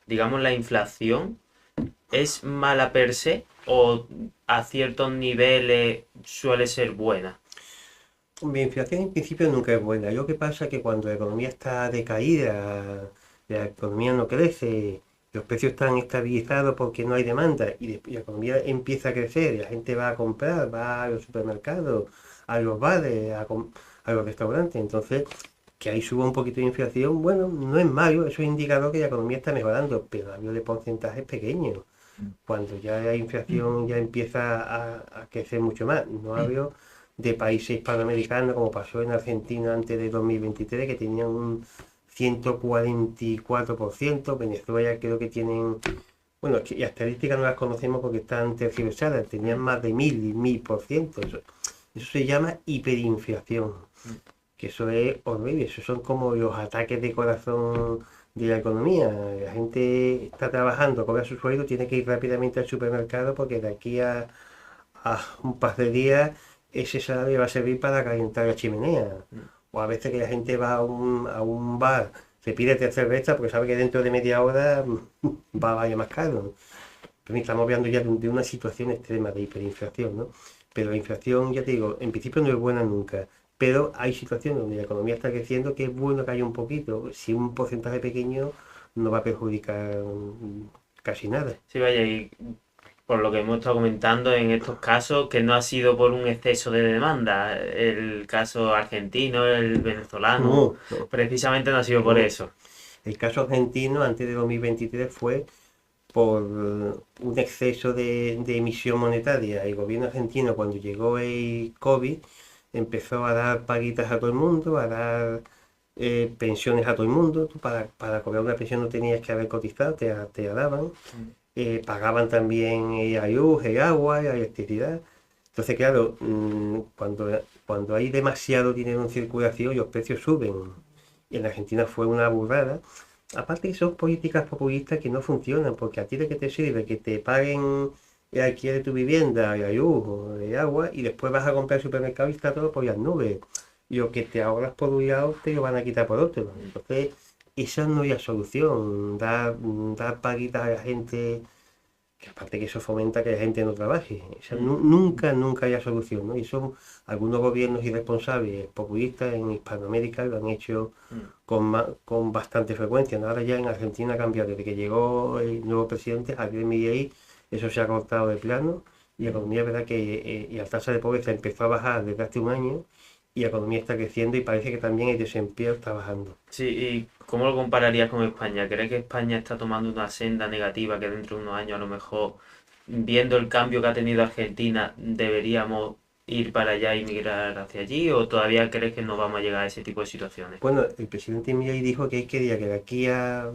digamos, la inflación es mala per se o a ciertos niveles suele ser buena? Mi inflación en principio nunca es buena. Lo que pasa es que cuando la economía está decaída, la economía no crece, los precios están estabilizados porque no hay demanda y la economía empieza a crecer, y la gente va a comprar, va a los supermercados, a los bares, a los restaurantes. Entonces, que ahí suba un poquito de inflación, bueno, no es malo, eso es indicador que la economía está mejorando, pero hablo de porcentajes pequeños. Cuando ya la inflación ya empieza a crecer mucho más. No hablo de países hispanoamericanos como pasó en Argentina antes de 2023, que tenían un 144%. Venezuela creo que tienen, bueno, es que las estadísticas no las conocemos porque están tergiversadas, tenían más de 1000%. Eso se llama hiperinflación, que eso es horrible, eso son como los ataques de corazón de la economía. La gente está trabajando, cobra su sueldo, tiene que ir rápidamente al supermercado porque de aquí a un par de días ese salario va a servir para calentar la chimenea. O a veces que la gente va a un bar, se pide tres cervezas porque sabe que dentro de media hora va a valer más caro. Pero estamos hablando ya de una situación extrema de hiperinflación, ¿no? Pero la inflación, ya te digo, en principio no es buena nunca. Pero hay situaciones donde la economía está creciendo que es bueno que haya un poquito. Si un porcentaje pequeño no va a perjudicar casi nada. Sí, vaya, y por lo que hemos estado comentando en estos casos, que no ha sido por un exceso de demanda. El caso argentino, el venezolano, No, no, precisamente no ha sido por no. eso. El caso argentino antes de 2023 fue por un exceso de emisión monetaria. El gobierno argentino, cuando llegó el COVID, empezó a dar paguitas a todo el mundo, a dar pensiones a todo el mundo. Tú para cobrar una pensión no tenías que haber cotizado, te la daban. Pagaban también la luz, el agua, la electricidad. Entonces, claro, cuando hay demasiado dinero en circulación, los precios suben. Y en Argentina fue una burrada. Aparte que son políticas populistas que no funcionan, porque a ti de qué te sirve que te paguen el alquiler de tu vivienda, la luz o el agua, y después vas a comprar al supermercado y está todo por las nubes. Lo que te ahorras por un lado te lo van a quitar por otro. Entonces, esa no es la solución. Dar paguitas a la gente, que aparte que eso fomenta que la gente no trabaje. Esa nunca, nunca haya solución, ¿no? Y son algunos gobiernos irresponsables, populistas en Hispanoamérica lo han hecho con bastante frecuencia, ¿no? Ahora ya en Argentina ha cambiado, desde que llegó el nuevo presidente, Javier Milei, eso se ha cortado de plano, y la economía, verdad que y la tasa de pobreza empezó a bajar desde hace un año, y la economía está creciendo y parece que también el desempleo está bajando. Sí, ¿y cómo lo compararías con España? ¿Crees que España está tomando una senda negativa que dentro de unos años a lo mejor, viendo el cambio que ha tenido Argentina, deberíamos ir para allá y migrar hacia allí? ¿O todavía crees que no vamos a llegar a ese tipo de situaciones? Bueno, el presidente Milei dijo que él quería que de aquí a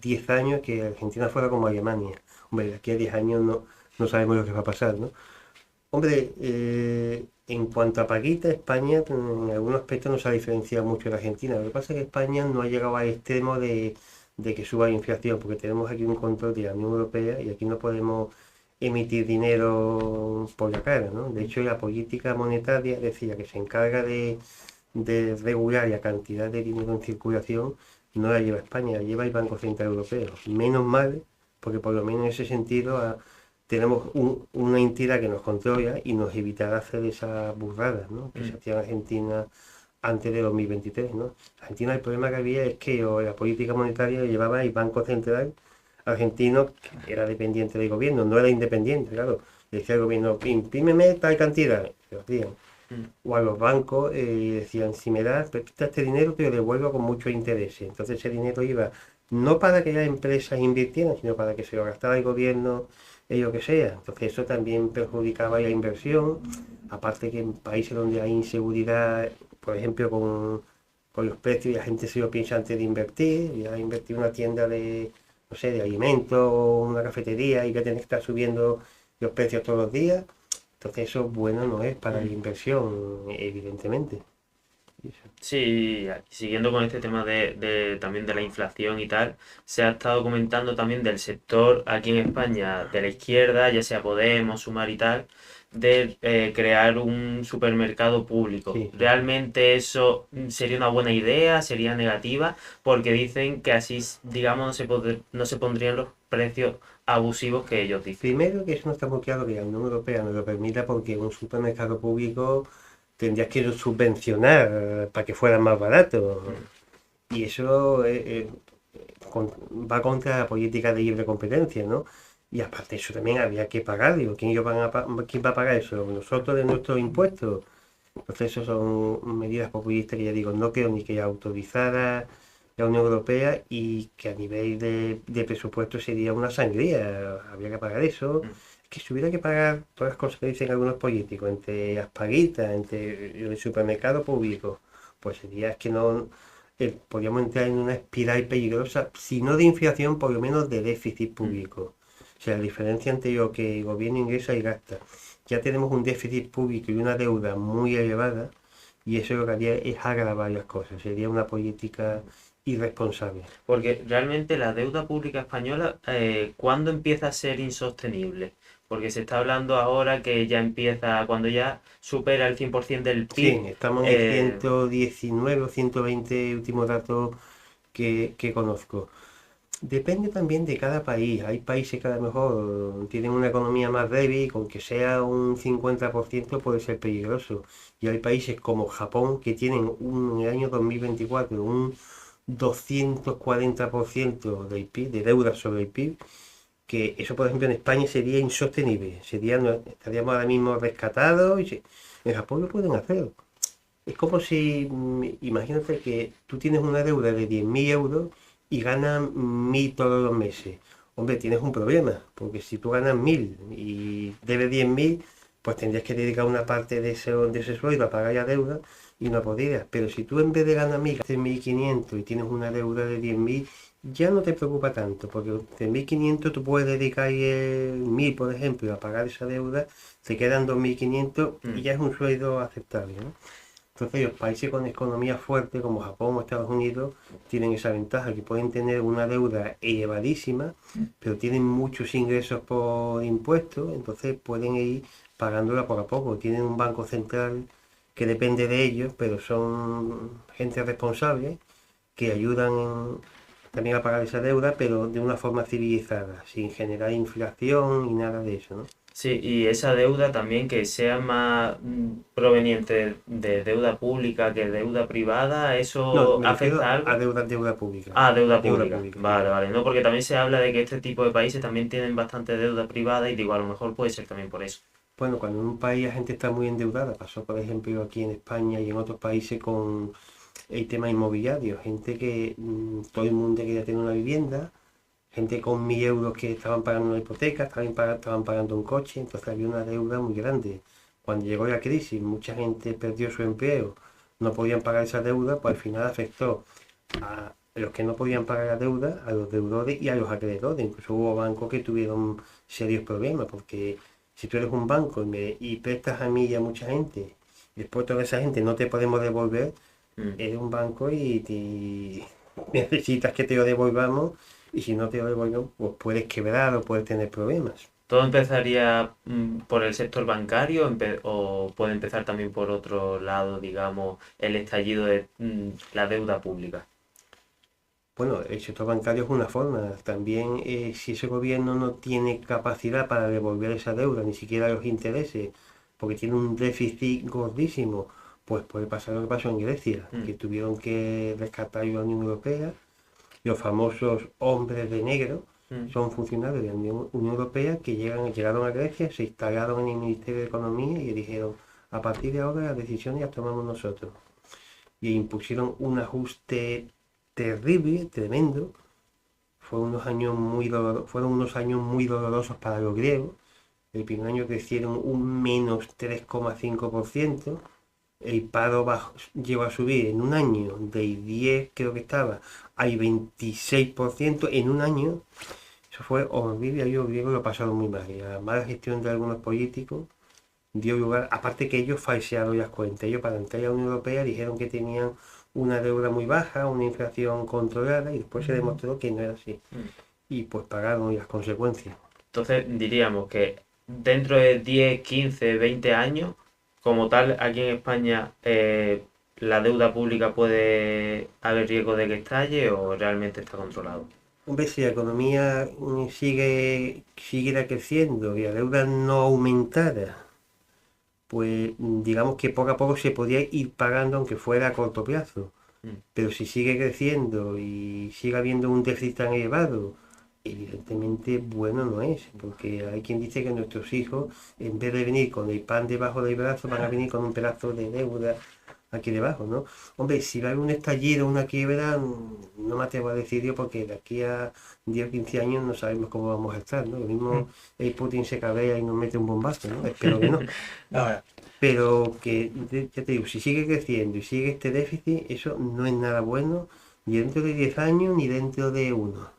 10 años que Argentina fuera como Alemania. Hombre, de aquí a 10 años no sabemos lo que va a pasar, ¿no? Hombre, en cuanto a paguita, España en algunos aspectos no se ha diferenciado mucho de Argentina. Lo que pasa es que España no ha llegado al extremo de que suba la inflación, porque tenemos aquí un control de la Unión Europea y aquí no podemos emitir dinero por la cara, ¿no? De hecho, la política monetaria, es decir, la que se encarga de regular la cantidad de dinero en circulación, no la lleva España, la lleva el Banco Central Europeo. Menos mal, porque por lo menos en ese sentido tenemos una entidad que nos controla y nos evitará hacer esas burradas, ¿no? Que se Mm. hacía en Argentina antes de 2023, ¿no? Argentina, el problema que había es que la política monetaria la llevaba el Banco Central argentino, que era dependiente del gobierno, no era independiente, claro. Le decía al gobierno, imprímeme tal cantidad, lo hacían. Mm. O a los bancos decían, si me das, presta este dinero, te lo devuelvo con mucho interés. Entonces ese dinero iba no para que las empresas invirtieran, sino para que se lo gastara el gobierno, lo que sea. Entonces eso también perjudicaba la inversión. Aparte que en países donde hay inseguridad, por ejemplo, con los precios, y la gente se lo piensa antes de invertir. Ya invertir en una tienda de, no sé, de alimentos, o una cafetería, y que tener que estar subiendo los precios todos los días. Entonces eso bueno no es para la Mm. inversión, evidentemente. y eso. Sí, siguiendo con este tema también de la inflación y tal, se ha estado comentando también del sector aquí en España de la izquierda, ya sea Podemos, Sumar y tal, de crear un supermercado público. Sí. ¿Realmente eso sería una buena idea? ¿Sería negativa? Porque dicen que así, digamos, no se pondrían los precios abusivos que ellos dicen. Primero que eso no está muy claro que la Unión Europea no lo permita porque un supermercado público tendrías que subvencionar para que fuera más barato. Mm, Y eso va contra la política de libre competencia, ¿no? Y aparte de eso también había que pagar, digo, ¿quién va a pagar eso? Nosotros de nuestros impuestos. Entonces eso son medidas populistas que ya digo, no creo ni que autorizara la Unión Europea y que a nivel de presupuesto sería una sangría, habría que pagar eso. mm. Que si hubiera que pagar todas las cosas que dicen algunos políticos, entre las paguitas, entre el supermercado público, pues sería es que no podríamos entrar en una espiral peligrosa, si no de inflación, por lo menos de déficit Mm. público. O sea, la diferencia entre lo que el gobierno ingresa y gasta. Ya tenemos un déficit público y una deuda muy elevada, y eso lo que haría es agravar las cosas. Sería una política irresponsable. Porque realmente la deuda pública española, ¿cuándo empieza a ser insostenible? Porque se está hablando ahora que ya empieza, cuando ya supera el 100% del Sí, PIB. estamos en el 119 o 120 último dato que conozco. Depende también de cada país. Hay países que a lo mejor tienen una economía más débil, con que sea un 50% puede ser peligroso. Y hay países como Japón que tienen en el año 2024 un 240% del PIB, de deuda sobre el PIB, que eso por ejemplo en España sería insostenible. Estaríamos ahora mismo rescatados en Japón lo pueden hacer. Es como si, imagínate que tú tienes una deuda de 10.000 euros y ganas 1.000 todos los meses. Hombre, tienes un problema, porque si tú ganas 1.000 y debes 10.000, pues tendrías que dedicar una parte de ese sueldo a pagar la deuda y no podrías. Pero si tú en vez de ganar 1.000, gastas 1.500 y tienes una deuda de 10.000, ya no te preocupa tanto, porque de 1.500 tú puedes dedicar 1.000, por ejemplo, a pagar esa deuda, te quedan 2.500 y Mm, ya es un sueldo aceptable, ¿no? Entonces los países con economía fuerte como Japón o Estados Unidos tienen esa ventaja, que pueden tener una deuda elevadísima, pero tienen muchos ingresos por impuestos, entonces pueden ir pagándola poco a poco. Tienen un banco central que depende de ellos, pero son gente responsable que ayudan también a pagar esa deuda, pero de una forma civilizada, sin generar inflación y nada de eso, ¿no? sí, y esa deuda también que sea más proveniente de deuda pública que deuda privada, No, ¿eso me refiero afecta a algo? deuda pública. Ah, deuda Deuda pública. pública, sí. Vale, vale. No, porque también se habla de que este tipo de países también tienen bastante deuda privada y digo, a lo mejor puede ser también por eso. Bueno, cuando en un país la gente está muy endeudada, pasó por ejemplo aquí en España y en otros países con el tema inmobiliario, gente que todo el mundo quería tener una vivienda, gente con 1.000 euros que estaban pagando una hipoteca, estaban pagando un coche, entonces había una deuda muy grande. Cuando llegó la crisis, mucha gente perdió su empleo, no podían pagar esa deuda, pues al final afectó a los que no podían pagar la deuda, a los deudores y a los acreedores. Incluso hubo bancos que tuvieron serios problemas, porque si tú eres un banco y prestas a mí y a mucha gente, y después toda esa gente no te podemos devolver, Mm. eres un banco y necesitas que te lo devolvamos, y si no te lo devolvemos, pues puedes quebrar o puedes tener problemas. ¿Todo empezaría por el sector bancario o puede empezar también por otro lado, digamos, el estallido de la deuda pública? Bueno, el sector bancario es una forma. También, si ese gobierno no tiene capacidad para devolver esa deuda, ni siquiera los intereses, porque tiene un déficit gordísimo, pues puede pasar lo que pasó en Grecia, que Mm, tuvieron que rescatar a la Unión Europea. Los famosos hombres de negro mm. son funcionarios de la Unión Europea que llegaron a Grecia, se instalaron en el Ministerio de Economía y dijeron, a partir de ahora las decisiones las tomamos nosotros. Y impusieron un ajuste terrible, tremendo. Fueron unos años muy dolorosos para los griegos. El primer año crecieron un menos 3,5%. El paro llegó a subir en un año de 10, creo que estaba, hay 26% en un año. Eso fue horrible, yo griego lo pasaron muy mal. Y la mala gestión de algunos políticos dio lugar, aparte que ellos falsearon las cuentas, ellos para entrar a la Unión Europea dijeron que tenían una deuda muy baja, una inflación controlada y después se demostró que no era así. Y pues pagaron las consecuencias. Entonces diríamos que dentro de 10, 15, 20 años, como tal, aquí en España, la deuda pública puede haber riesgo de que estalle o realmente está controlado. Hombre, si la economía siguiera creciendo y la deuda no aumentara, pues digamos que poco a poco se podría ir pagando aunque fuera a corto plazo. Mm. Pero si sigue creciendo y sigue habiendo un déficit tan elevado, evidentemente bueno no es, porque hay quien dice que nuestros hijos, en vez de venir con el pan debajo del brazo, van a venir con un pedazo de deuda aquí debajo, ¿no? Hombre, si va a haber un estallido, una quiebra, no me atrevo a decir yo, porque de aquí a 10 o 15 años no sabemos cómo vamos a estar, ¿no? Lo mismo el Putin se cabrea y nos mete un bombazo, ¿no? Espero que no. Ahora, Pero que, ya te digo, si sigue creciendo y sigue este déficit, eso no es nada bueno, ni dentro de 10 años ni dentro de uno.